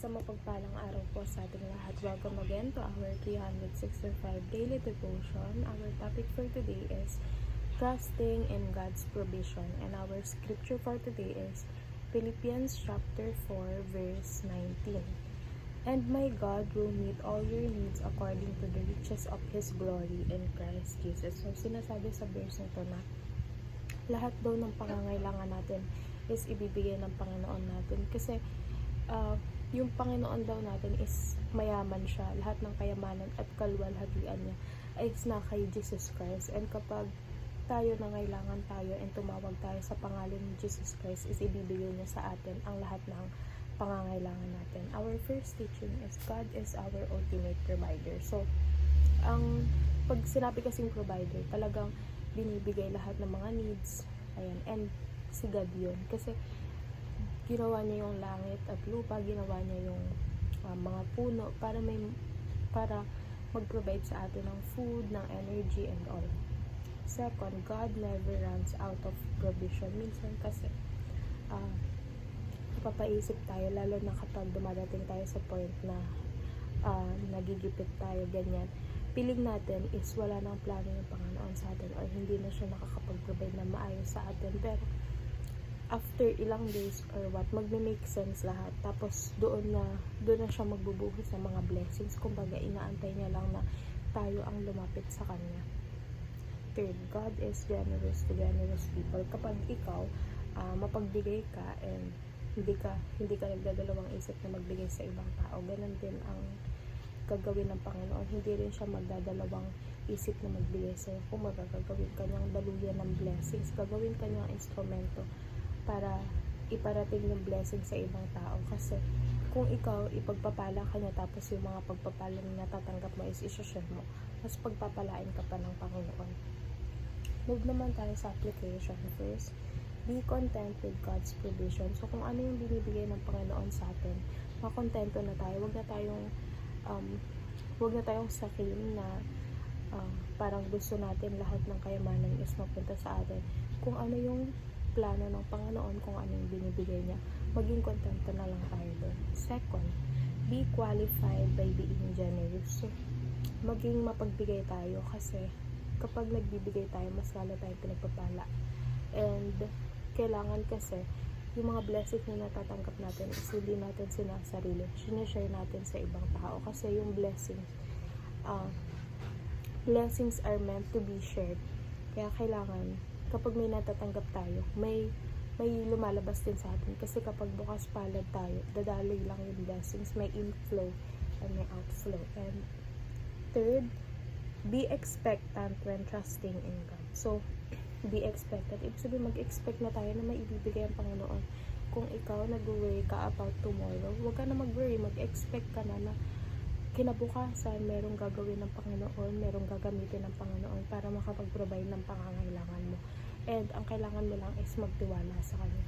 Isang mapagpalang araw po sa ating lahat. Welcome again to our 365 Daily Devotion. Our topic for today is Trusting in God's Provision. And our scripture for today is Philippians chapter 4 verse 19. And my God will meet all your needs according to the riches of His glory in Christ Jesus. So sinasabi sa verse nito na lahat daw ng pangangailangan natin is ibibigay ng Panginoon natin. Kasi yung Panginoon daw natin is mayaman siya. Lahat ng kayamanan at kaluwalhatian niya ay na kay Jesus Christ. And kapag tayo nangailangan tayo and tumawag tayo sa pangalan ni Jesus Christ, is ibibigay niya sa atin ang lahat ng pangangailangan natin. Our first teaching is God is our ultimate provider. So, pag sinabi kasing provider, talagang binibigay lahat ng mga needs. Ayan, and si God yun. Kasi ginawa niya yung langit at lupa, ginawa niya yung mga puno para mag-provide sa atin ng food, ng energy, and all. Second, God never runs out of provision. Minsan kasi napapaisip tayo, lalo na kapag dumadating tayo sa point na nagigipit tayo, ganyan. Piling natin is wala nang plano ng Panginoon sa atin or hindi na siya nakakapag-provide na maayos sa atin. Pero after ilang days or what, magme-make sense lahat. Tapos doon na siya magbubuhos ng mga blessings. Kumbaga, inaantay niya lang na tayo ang lumapit sa Kanya. Third, God is generous to generous people. Kapag ikaw mapagbigay ka and hindi ka nagdadalawang isip na magbigay sa ibang tao, ganun din ang gagawin ng Panginoon. Hindi rin siya magdadalawang isip na magbigay sa'yo. Kung magagawin ka niyang daluyan ng blessings, gagawin ka niyang instrumento para iparating yung blessing sa ibang tao. Kasi kung ikaw ipagpapala ka niya, tapos yung mga pagpapala na natatanggap mo is isi-share mo, mas pagpapalain ka pa ng Panginoon. Move naman tayo sa application. First, be content with God's provision. So kung ano yung binibigay ng Panginoon sa atin, makontento na tayo. Huwag na tayong sakin na parang gusto natin lahat ng kayamanan is mapunta sa atin. Kung ano yung plano ng Panginoon, kung ano yung binibigay niya, maging kontento na lang tayo doon. Second, be qualified by being generous. So, maging mapagbigay tayo kasi kapag nagbibigay tayo, mas lalo tayong pinagpapala. And kailangan kasi yung mga blessings na natatanggap natin is hindi natin sinasarili. Sinashare natin sa ibang tao kasi yung blessings are meant to be shared. Kaya kailangan kapag may natatanggap tayo, may lumalabas din sa atin. Kasi kapag bukas palad tayo, dadaloy lang yung blessings. May inflow and may outflow. And third, be expectant when trusting in God. So, be expectant. Ibig sabihin, mag-expect na tayo na may ibibigay ang Panginoon. Kung ikaw nag-worry ka about tomorrow, huwag ka na mag-worry. Mag-expect ka na kinabukasan, merong gagawin ng Panginoon, merong gagamitin ng Panginoon para makapag-provide ng pangangailangan mo. And ang kailangan mo lang is magtiwala sa Kanya.